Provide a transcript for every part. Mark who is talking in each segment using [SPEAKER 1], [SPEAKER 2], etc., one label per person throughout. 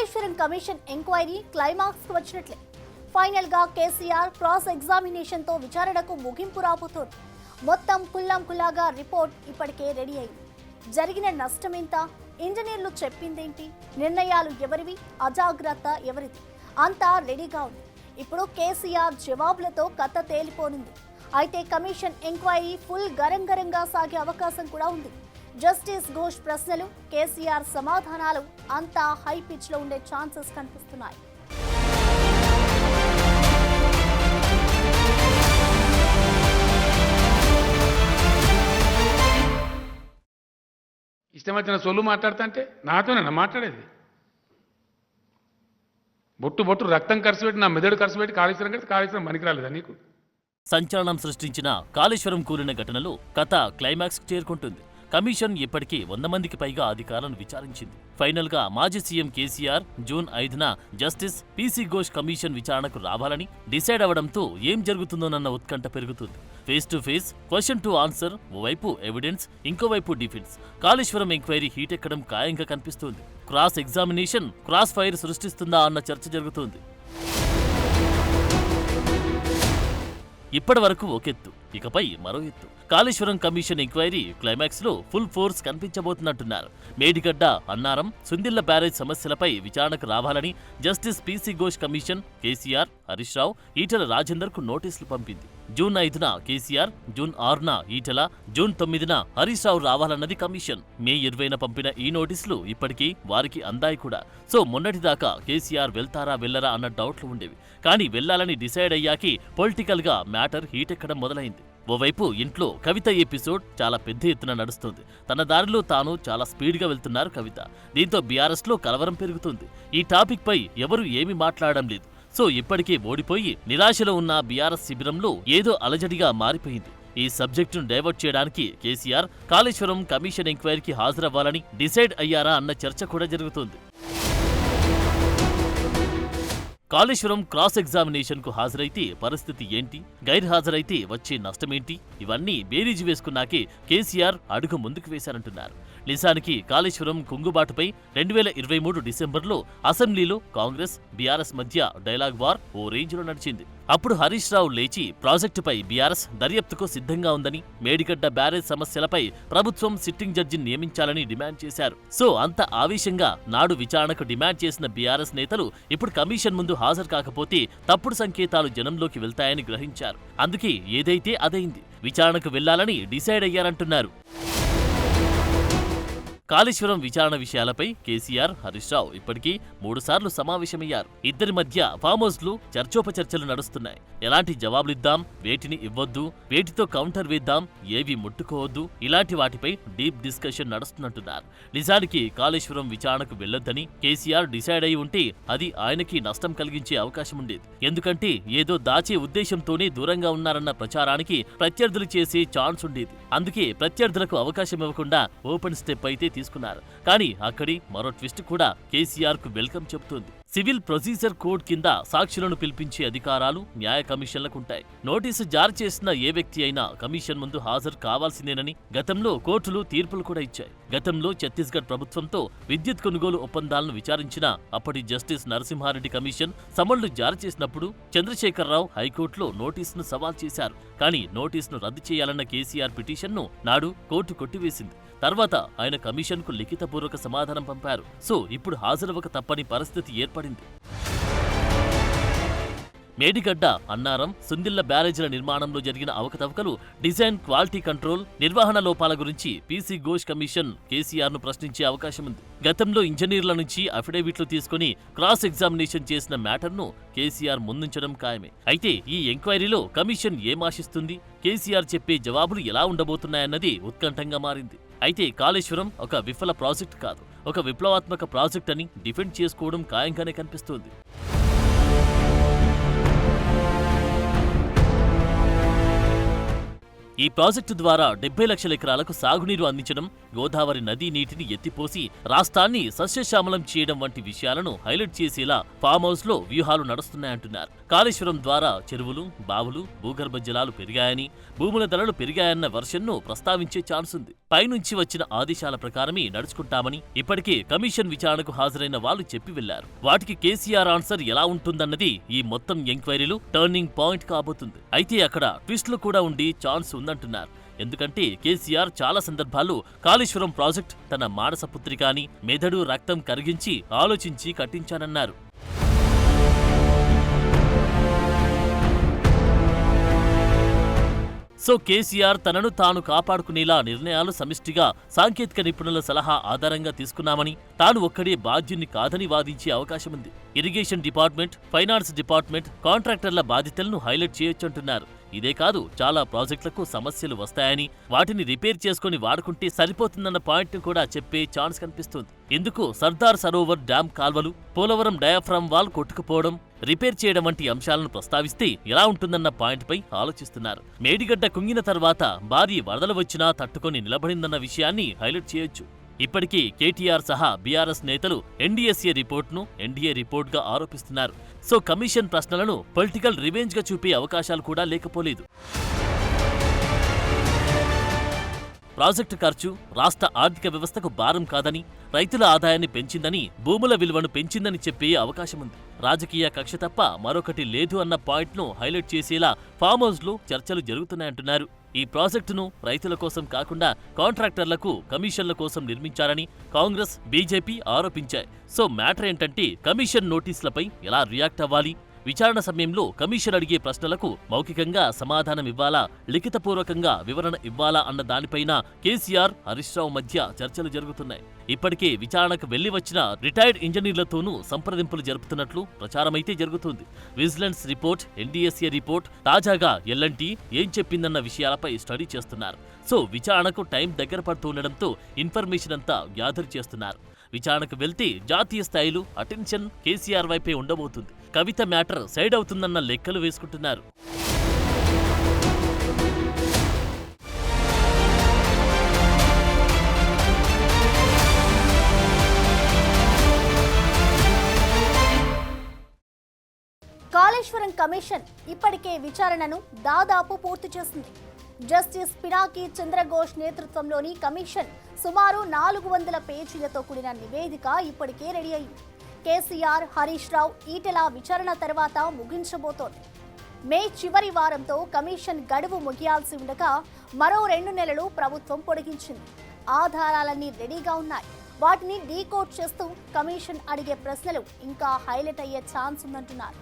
[SPEAKER 1] Kaleshwaram commission enquiry climax కు వచ్చినట్లే. Final గా KCR cross examination తో విచారణకు ముగింపు రాబోతోంది. మొత్తం కుల్లాంకుల్లాగా రిపోర్ట్ ఇప్పటికే రెడీ అయింది. జరిగిన నష్టమెంత, ఇంజనీర్లు చెప్పిందేంటి, నిర్ణయాలు ఎవరివి, అజాగ్రత్త ఎవరిది, అంతా రెడీగా ఉంది. ఇప్పుడు కేసీఆర్ జవాబులతో కథ తేలిపోనుంది. అయితే కమిషన్ ఎంక్వైరీ ఫుల్ గరంగరంగా సాగే అవకాశం కూడా ఉంది. జస్టిస్ ఘోష్ ప్రశ్నలు, కేసీఆర్ సమాధానాలు అంతా హై పిచ్ లో ఉండే ఛాన్సెస్ కనిపిస్తున్నాయి.
[SPEAKER 2] ఇష్టం వచ్చిన సొల్లు మాట్లాడుతుంటే నాతోనేనా మాట్లాడేది? బొట్టు రక్తం ఖర్చు పెట్టి, నా మెదడు ఖర్చు పెట్టి కాళేశ్వరం కడితే కాళేశ్వరం పనికిరాలేదా నీకు?
[SPEAKER 3] సంచలనం సృష్టించిన కాళేశ్వరం కూలిన ఘటనలో కథ క్లైమాక్స్ చేరుకుంటుంది. కమిషన్ ఇప్పటికీ 100 మందికి పైగా అధికారులను విచారించింది. ఫైనల్ గా మాజీ సీఎం కేసీఆర్ జూన్ 5న జస్టిస్ పీసీ ఘోష్ కమిషన్ విచారణకు రావాలని డిసైడ్ అవడంతో ఏం జరుగుతుందోనన్న ఉత్కంఠ పెరుగుతుంది. Face to face, question to answer, ఓవైపు ఎవిడెన్స్, ఇంకోవైపు డిఫెన్స్. కాళేశ్వరం ఎంక్వైరీ హీట్ ఎక్కడం ఖాయంగా కనిపిస్తోంది. క్రాస్ ఎగ్జామినేషన్ క్రాస్ ఫైర్ సృష్టిస్తుందా అన్న చర్చ జరుగుతోంది. ఇప్పటి వరకు ఒకెత్తు, ఇకపై మరో ఎత్తు. కాళేశ్వరం కమిషన్ ఎంక్వైరీ క్లైమాక్స్ లో ఫుల్ ఫోర్స్ కనిపించబోతున్నట్టున్నారు. మేడిగడ్డ, అన్నారం, సుందిళ్ల బ్యారేజ్ సమస్యలపై విచారణకు రావాలని justice PC Ghosh commission KCR, Harish Rao, Etela Rajender కు నోటీసులు పంపింది. జూన్ 5న కేసీఆర్, జూన్ 6న ఈటెల, జూన్ 9న హరీష్ రావు రావాలన్నది కమిషన్. మే 20న పంపిన ఈ నోటీసులు ఇప్పటికీ వారికి అందాయి కూడా. సో మొన్నటిదాకా కేసీఆర్ వెళ్తారా వెళ్లరా అన్న డౌట్లు ఉండేవి. కానీ వెళ్లాలని డిసైడ్ అయ్యాకి పొలిటికల్ గా మ్యాటర్ హీట్ ఎక్కడం మొదలైంది. ఓవైపు ఇంట్లో కవిత ఎపిసోడ్ చాలా పెద్ద ఎత్తున నడుస్తుంది. తన దారిలో తాను చాలా స్పీడ్గా వెళ్తున్నారు కవిత. దీంతో బీఆర్ఎస్ లో కలవరం పెరుగుతుంది. ఈ టాపిక్ పై ఎవరు ఏమీ మాట్లాడడం లేదు. సో ఇప్పటికే ఓడిపోయి నిరాశలో ఉన్న బీఆర్ఎస్ శిబిరంలో ఏదో అలజడిగా మారిపోయింది. ఈ సబ్జెక్టును డైవర్ట్ చేయడానికి కేసీఆర్ కాళేశ్వరం కమిషన్ ఎంక్వైరీకి హాజరవ్వాలని డిసైడ్ అయ్యారా అన్న చర్చ కూడా జరుగుతోంది. కాళేశ్వరం క్రాస్ ఎగ్జామినేషన్ కు హాజరైతే పరిస్థితి ఏంటి, గైర్హాజరైతే వచ్చే నష్టమేంటి, ఇవన్నీ బేరీజు వేసుకున్నాకే కేసీఆర్ అడుగు ముందుకు వేశారంటున్నారు. నిజానికి కాళేశ్వరం కుంగుబాటుపై 2023 డిసెంబర్లో అసెంబ్లీలో కాంగ్రెస్, బీఆర్ఎస్ మధ్య డైలాగ్ వార్ ఓ రేంజ్లో నడిచింది. అప్పుడు హరీష్ రావు లేచి ప్రాజెక్టుపై బీఆర్ఎస్ దర్యాప్తుకు సిద్ధంగా ఉందని, మేడిగడ్డ బ్యారేజ్ సమస్యలపై ప్రభుత్వం సిట్టింగ్ జడ్జిని నియమించాలని డిమాండ్ చేశారు. సో అంత ఆవేశంగా నాడు విచారణకు డిమాండ్ చేసిన బీఆర్ఎస్ నేతలు ఇప్పుడు కమిషన్ ముందు హాజరు కాకపోతే తప్పుడు సంకేతాలు జనంలోకి వెళ్తాయని గ్రహించారు. అందుకే ఏదైతే అదైంది, విచారణకు వెళ్లాలని డిసైడ్ అయ్యారంటున్నారు. కాళేశ్వరం విచారణ విషయాలపై కేసీఆర్, హరీష్ రావు ఇప్పటికీ 3 సార్లు సమావేశమయ్యారు. ఇద్దరి మధ్య ఫామ్ హౌస్లు చర్చోపచర్చలు నడుస్తున్నాయి. ఎలాంటి జవాబులిద్దాం, వేటిని ఇవ్వొద్దు, వేటితో కౌంటర్ వేద్దాం, ఏవి ముట్టుకోవద్దు, ఇలాంటి వాటిపై డీప్ డిస్కషన్ నడుస్తున్నట్టున్నారు. నిజానికి కాళేశ్వరం విచారణకు వెళ్లొద్దని కేసీఆర్ డిసైడ్ అయి ఉంటే అది ఆయనకి నష్టం కలిగించే అవకాశం ఉండేది. ఎందుకంటే ఏదో దాచే ఉద్దేశంతోనే దూరంగా ఉన్నారన్న ప్రచారానికి ప్రత్యర్థులు చేసే ఛాన్స్ ఉండేది. అందుకే ప్రత్యర్థులకు అవకాశం ఇవ్వకుండా ఓపెన్ స్టెప్ అయితే తీసుకున్నారు. కానీ అక్కడి మరో ట్విస్ట్ కూడా కేసీఆర్ కు వెల్కమ్ చెబుతోంది. సివిల్ ప్రొసీజర్ కోడ్ కింద సాక్షులను పిలిపించే అధికారాలు న్యాయ కమిషన్లకుంటాయి. నోటీసు జారీ చేసిన ఏ వ్యక్తి అయినా కమిషన్ ముందు హాజరు కావాల్సిందేనని గతంలో కోర్టులు తీర్పులు కూడా ఇచ్చాయి. గతంలో ఛత్తీస్గఢ్ ప్రభుత్వంతో విద్యుత్ కొనుగోలు ఒప్పందాలను విచారించిన అప్పటి జస్టిస్ నరసింహారెడ్డి కమిషన్ సమన్లు జారీ చేసినప్పుడు చంద్రశేఖరరావు హైకోర్టులో నోటీసును సవాల్ చేశారు. కానీ నోటీసును రద్దు చేయాలన్న కేసీఆర్ పిటిషన్ను నాడు కోర్టు కొట్టివేసింది. తర్వాత ఆయన కమిషన్కు లిఖితపూర్వక సమాధానం పంపారు. సో ఇప్పుడు హాజరవ్వక తప్పని పరిస్థితి ఏర్పడింది. మేడిగడ్డ, అన్నారం, సుందిళ్ల బ్యారేజీల నిర్మాణంలో జరిగిన అవకతవకలు, డిజైన్, క్వాలిటీ కంట్రోల్, నిర్వహణ లోపాల గురించి పీసీ ఘోష్ కమిషన్ కేసీఆర్ ను ప్రశ్నించే అవకాశం ఉంది. గతంలో ఇంజనీర్ల నుంచి అఫిడవిట్లు తీసుకుని క్రాస్ ఎగ్జామినేషన్ చేసిన మ్యాటర్ను కేసీఆర్ ముందుంచడం ఖాయమే. అయితే ఈ ఎంక్వైరీలో కమిషన్ ఏం ఆశిస్తుంది, కేసీఆర్ చెప్పే జవాబులు ఎలా ఉండబోతున్నాయన్నది ఉత్కంఠంగా మారింది. అయితే కాళేశ్వరం ఒక విఫల ప్రాజెక్ట్ కాదు, ఒక విప్లవాత్మక ప్రాజెక్ట్ అని డిఫెండ్ చేసుకోవడం ఖాయంగానే కనిపిస్తోంది. ఈ ప్రాజెక్టు ద్వారా 70 లక్షల ఎకరాలకు సాగునీరు అందించడం, గోదావరి నదీ నీటిని ఎత్తిపోసి రాష్ట్రాన్ని సస్యశ్యామలం చేయడం వంటి విషయాలను హైలైట్ చేసేలా ఫామ్ హౌస్ లో వ్యూహాలు నడుస్తున్నాయంటున్నారు. కాళేశ్వరం ద్వారా చెరువులు, బావులు, భూగర్భ జలాలు పెరిగాయని, భూముల ధరలు పెరిగాయన్న వర్షన్ను ప్రస్తావించే ఛాన్స్ ఉంది. పైనుంచి వచ్చిన ఆదేశాల ప్రకారమే నడుచుకుంటామని ఇప్పటికే కమిషన్ విచారణకు హాజరైన వాళ్ళు చెప్పి వెళ్లారు. వాటికి కేసీఆర్ ఆన్సర్ ఎలా ఉంటుందన్నది ఈ మొత్తం ఎంక్వైరీలు టర్నింగ్ పాయింట్ కాబోతుంది. అయితే అక్కడ ట్విస్టులు కూడా ఉండి ఛాన్స్ ఉందంటున్నారు. ఎందుకంటే కేసీఆర్ చాలా సందర్భాల్లో కాళేశ్వరం ప్రాజెక్ట్ తన మానసపుత్రిక అని, మెదడు రక్తం కరిగించి ఆలోచించి కట్టించానన్నారు. సో కేసీఆర్ తనను తాను కాపాడుకునేలా నిర్ణయాలు సమిష్టిగా సాంకేతిక నిపుణుల సలహా ఆధారంగా తీసుకున్నామని, తాను ఒక్కడే బాధ్యుని కాదని వాదించే అవకాశముంది. ఇరిగేషన్ డిపార్ట్మెంట్, ఫైనాన్స్ డిపార్ట్మెంట్, కాంట్రాక్టర్ల బాధ్యతలను హైలైట్ చేయొచ్చంటున్నారు. ఇదే కాదు, చాలా ప్రాజెక్టులకు సమస్యలు వస్తాయని, వాటిని రిపేర్ చేసుకుని వాడుకుంటే సరిపోతుందన్న పాయింట్ ను కూడా చెప్పే ఛాన్స్ కనిపిస్తుంది. ఇందుకు సర్దార్ సరోవర్ డ్యాం కాల్వలు, పోలవరం డయాఫ్రామ్ వాల్ కొట్టుకుపోవడం, రిపేర్ చేయడం వంటి అంశాలను ప్రస్తావిస్తే ఎలా ఉంటుందన్న పాయింట్పై ఆలోచిస్తున్నారు. మేడిగడ్డ కుంగిన తర్వాత భారీ వరదలు వచ్చినా తట్టుకొని నిలబడిందన్న విషయాన్ని హైలైట్ చేయొచ్చు. ఇప్పటికే కేటీఆర్ సహా బీఆర్ఎస్ నేతలు ఎన్డీఎస్ఏ రిపోర్ట్ను ఎన్డీఏ రిపోర్ట్గా ఆరోపిస్తున్నారు. సో కమిషన్ ప్రశ్నలను పొలిటికల్ రివెంజ్గా చూపే అవకాశాలు కూడా లేకపోలేదు. ప్రాజెక్టు ఖర్చు రాష్ట్ర ఆర్థిక వ్యవస్థకు భారం కాదని, రైతుల ఆదాయాన్ని పెంచిందని, భూముల విలువను పెంచిందని చెప్పే అవకాశముంది. రాజకీయ కక్ష తప్ప మరొకటి లేదు అన్న పాయింట్ను హైలైట్ చేసేలా ఫామ్ హౌస్లో చర్చలు జరుగుతున్నాయంటున్నారు. ఈ ప్రాజెక్టును రైతుల కోసం కాకుండా కాంట్రాక్టర్లకు కమిషన్ల కోసం నిర్మించారని కాంగ్రెస్, బీజేపీ ఆరోపించాయి. సో మ్యాటర్ ఏంటంటే కమిషన్ నోటీసులపై ఎలా రియాక్ట్ అవ్వాలి, విచారణ సమయంలో కమిషన్ అడిగే ప్రశ్నలకు మౌఖికంగా సమాధానం ఇవ్వాలా, లిఖితపూర్వకంగా వివరణ ఇవ్వాలా అన్న దానిపైన కేసీఆర్, హరీష్ రావు మధ్య చర్చలు జరుగుతున్నాయి. ఇప్పటికే విచారణకు వెళ్లి వచ్చిన రిటైర్డ్ ఇంజనీర్లతోనూ సంప్రదింపులు జరుపుతున్నట్లు ప్రచారమైతే జరుగుతుంది. విజిలెన్స్ రిపోర్ట్, ఎన్డీఎస్ఏ రిపోర్ట్, తాజాగా ఎల్ఎన్టీ ఏం చెప్పిందన్న విషయాలపై స్టడీ చేస్తున్నారు. సో విచారణకు టైం దగ్గర పడుతుండటంతో ఇన్ఫర్మేషన్ అంతా గ్యాదర్ చేస్తున్నారు. విచారణకు వెళ్తే జాతీయ స్థాయిలో అటెన్షన్ కేసీఆర్ వైపే ఉండబోతుంది. కవిత మ్యాటర్ సైడ్ అవుతుందన్న లెక్కలు వేసుకుంటున్నారు.
[SPEAKER 1] కాళేశ్వరం కమిషన్ ఇప్పటికే విచారణను దాదాపు పూర్తి చేసింది. జస్టిస్ పినాకి చంద్రఘోష్ నేతృత్వంలోని కమిషన్ సుమారు 400 పేజీలతో కూడిన నివేదిక ఇప్పటికే రెడీ అయింది. కేసీఆర్, హరీష్ రావు, ఈటెల విచారణ తర్వాత ముగించబోతోంది. మే చివరి వారంతో కమిషన్ గడువు ముగియాల్సి ఉండగా మరో 2 నెలలు ప్రభుత్వం పొడిగించింది. ఆధారాలన్నీ రెడీగా ఉన్నాయి. వాటిని డీకోడ్ చేస్తూ కమిషన్ అడిగే ప్రశ్నలు ఇంకా హైలైట్ అయ్యే ఛాన్స్ ఉందంటున్నారు.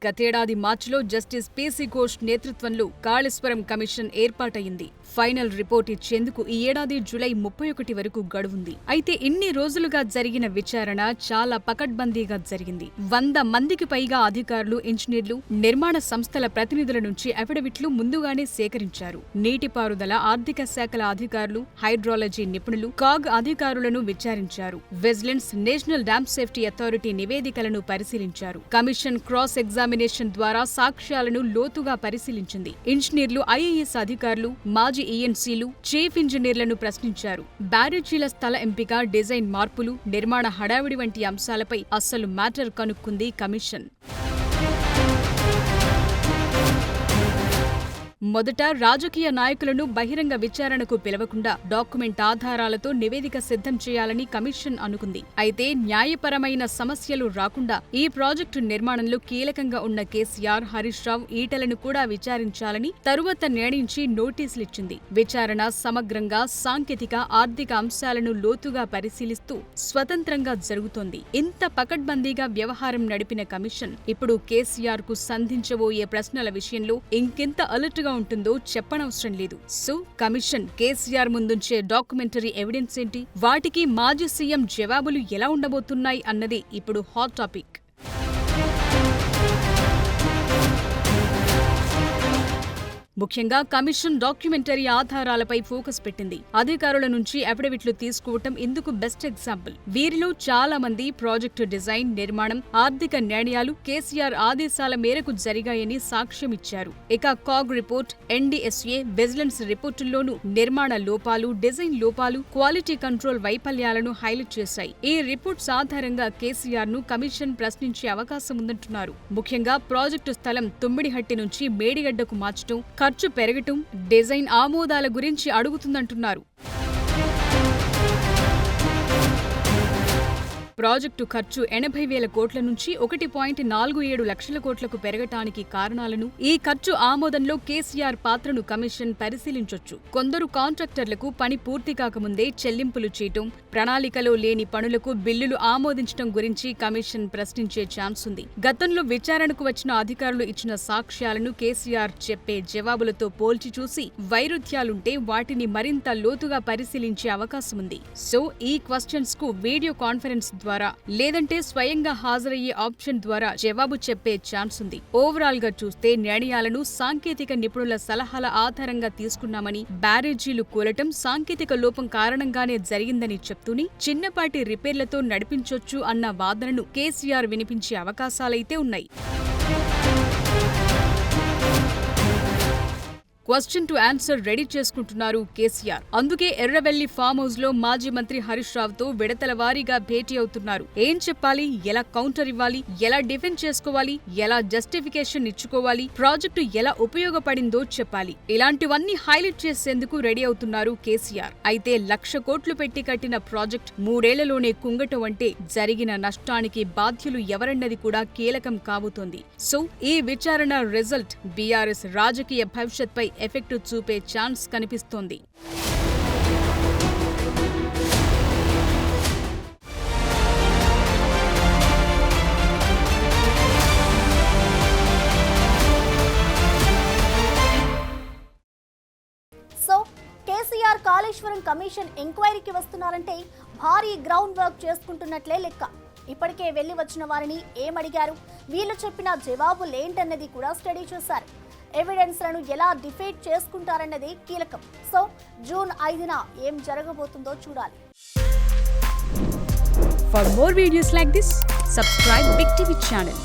[SPEAKER 4] గతేడాది మార్చిలో జస్టిస్ పీసీ ఘోష్ నేతృత్వంలో కాళేశ్వరం కమిషన్ ఏర్పాటయింది. ఫైనల్ రిపోర్ట్ ఇచ్చేందుకు ఈ ఏడాది జూలై 31 వరకు గడువుంది. అయితే ఇన్ని రోజులుగా జరిగిన విచారణ చాలా పకడ్బందీగా జరిగింది. 100 మందికి పైగా అధికారులు, ఇంజనీర్లు, నిర్మాణ సంస్థల ప్రతినిధుల నుంచి అఫిడవిట్లు ముందుగానే సేకరించారు. నీటిపారుదల, ఆర్థిక శాఖల అధికారులు, హైడ్రాలజీ నిపుణులు, కాగ్ అధికారులను విచారించారు. Vigilance, national dam safety authority నివేదికలను పరిశీలించారు. కమిషన్ క్రాస్ ఎగ్జామినేషన్ ద్వారా సాక్ష్యాలను లోతుగా పరిశీలించింది. ఇంజనీర్లు, ఐఏఎస్ అధికారులు, మాజీ ఈఎన్సీలు, చీఫ్ ఇంజనీర్లను ప్రశ్నించారు. బ్యారేజీల స్థల ఎంపిక, డిజైన్ మార్పులు, నిర్మాణ హడావిడి వంటి అంశాలపై అస్సలు మ్యాటర్ కనుక్కుంది కమిషన్. మొదట రాజకీయ నాయకులను బహిరంగ విచారణకు పిలవకుండా డాక్యుమెంట్ ఆధారాలతో నివేదిక సిద్ధం చేయాలని కమిషన్ అనుకుంది. అయితే న్యాయపరమైన సమస్యలు రాకుండా ఈ ప్రాజెక్టు నిర్మాణంలో కీలకంగా ఉన్న కేసీఆర్, హరీష్ రావు, ఈటెలను కూడా విచారించాలని తరువాత నిర్ణయించి నోటీసులిచ్చింది. విచారణ సమగ్రంగా సాంకేతిక, ఆర్థిక అంశాలను లోతుగా పరిశీలిస్తూ స్వతంత్రంగా జరుగుతోంది. ఇంత పకడ్బందీగా వ్యవహారం నడిపిన కమిషన్ ఇప్పుడు కేసీఆర్ కు సంధించబోయే ప్రశ్నల విషయంలో ఇంకెంత అలర్ట్ ఉంటుందో చెప్పనవసరం లేదు. సో కమిషన్ కేసీఆర్ ముందుంచే డాక్యుమెంటరీ ఎవిడెన్స్ ఏంటి, వాటికి మాజీ సీఎం జవాబులు ఎలా ఉండబోతున్నాయి అన్నది ఇప్పుడు హాట్ టాపిక్. ముఖ్యంగా కమిషన్ డాక్యుమెంటరీ ఆధారాలపై ఫోకస్ పెట్టింది. అధికారుల నుంచి అఫిడవిట్లు తీసుకోవటం ఇందుకు బెస్ట్ ఎగ్జాంపుల్. వీరిలో చాలా మంది ప్రాజెక్టు డిజైన్, నిర్మాణం, ఆర్థిక నిర్ణయాలు కేసీఆర్ ఆదేశాల మేరకు జరిగాయని సాక్ష్యమిచ్చారు. ఇక కాగ్ రిపోర్ట్, ఎన్డీఎస్ఏ, విజిలెన్స్ రిపోర్టుల్లోనూ నిర్మాణ లోపాలు, డిజైన్ లోపాలు, క్వాలిటీ కంట్రోల్ వైఫల్యాలను హైలైట్ చేశాయి. ఈ రిపోర్ట్స్ ఆధారంగా కేసీఆర్ ను కమిషన్ ప్రశ్నించే అవకాశం ఉందంటున్నారు. ముఖ్యంగా ప్రాజెక్టు స్థలం తుమ్మిడిహట్టి నుంచి మేడిగడ్డకు మార్చడం, ఖర్చు పెరగటం, డిజైన్ ఆమోదాల గురించి అడుగుతుందంటున్నారు. ప్రాజెక్టు ఖర్చు 80,000 కోట్ల నుంచి 1.47 లక్షల కోట్లకు పెరగటానికి కారణాలను, ఈ ఖర్చు ఆమోదంలో కేసీఆర్ పాత్రను కమిషన్ పరిశీలించొచ్చు. కొందరు కాంట్రాక్టర్లకు పని పూర్తి కాకముందే చెల్లింపులు చేయటం, ప్రణాళికలో లేని పనులకు బిల్లులు ఆమోదించడం గురించి కమిషన్ ప్రశ్నించే ఛాన్స్ ఉంది. గతంలో విచారణకు వచ్చిన అధికారులు ఇచ్చిన సాక్ష్యాలను కేసీఆర్ చెప్పే జవాబులతో పోల్చి చూసి వైరుధ్యాలుంటే వాటిని మరింత లోతుగా పరిశీలించే అవకాశముంది. సో ఈ క్వశ్చన్స్ కు వీడియో కాన్ఫరెన్స్ ద్వారా లేదంటే స్వయంగా హాజరయ్యే ఆప్షన్ ద్వారా జవాబు చెప్పే ఛాన్స్ ఉంది. ఓవరాల్ గా చూస్తే నిర్ణయాలను సాంకేతిక నిపుణుల సలహాల ఆధారంగా తీసుకున్నామని, బ్యారేజీలు కూలటం సాంకేతిక లోపం కారణంగానే జరిగిందని చెప్తూనే చిన్నపాటి రిపేర్లతో నడిపించొచ్చు అన్న వాదనను కేసీఆర్ వినిపించే అవకాశాలైతే ఉన్నాయి. క్వశ్చన్ టు ఆన్సర్ రెడీ చేసుకుంటున్నారు కేసీఆర్. అందుకే ఎర్రవెల్లి ఫామ్ హౌస్ లో మాజీ మంత్రి హరీష్ రావుతో విడతల వారీగా భేటీ అవుతున్నారు. ఏం చెప్పాలి, ఎలా కౌంటర్ ఇవ్వాలి, ఎలా డిఫెండ్ చేసుకోవాలి, ఎలా జస్టిఫికేషన్ ఇచ్చుకోవాలి, ప్రాజెక్టు ఎలా ఉపయోగపడిందో చెప్పాలి. ఇలాంటివన్నీ హైలైట్ చేసేందుకు రెడీ అవుతున్నారు కేసీఆర్. అయితే 1,00,000 కోట్లు పెట్టి కట్టిన ప్రాజెక్ట్ 3 ఏళ్లలోనే కుంగటం అంటే జరిగిన నష్టానికి బాధ్యులు ఎవరన్నది కూడా కీలకం కాబోతోంది. సో ఈ విచారణ రిజల్ట్ బీఆర్ఎస్ రాజకీయ భవిష్యత్పై ఎఫెక్ట్ చూపే ఛాన్స్ కనిపిస్తోంది.
[SPEAKER 1] సో కేసీఆర్ కాళేశ్వరం కమిషన్ ఎంక్వైరీకి వస్తున్నారంటే భారీ గ్రౌండ్ వర్క్ చేసుకుంటున్నట్లే లెక్క. ఇప్పటికే వెళ్లి వచ్చిన వారిని ఏమడిగారు, వీళ్ళు చెప్పిన జవాబులేంటన్నది కూడా స్టడీ చేశారు. ఎవిడెన్స్లను ఎలా డిఫైడ్ చేసుకుంటారన్నది కీలకం. సో జూన్ 5న ఏం జరగబోతుందో చూడాలి.
[SPEAKER 4] For more videos like this, subscribe Big TV channel.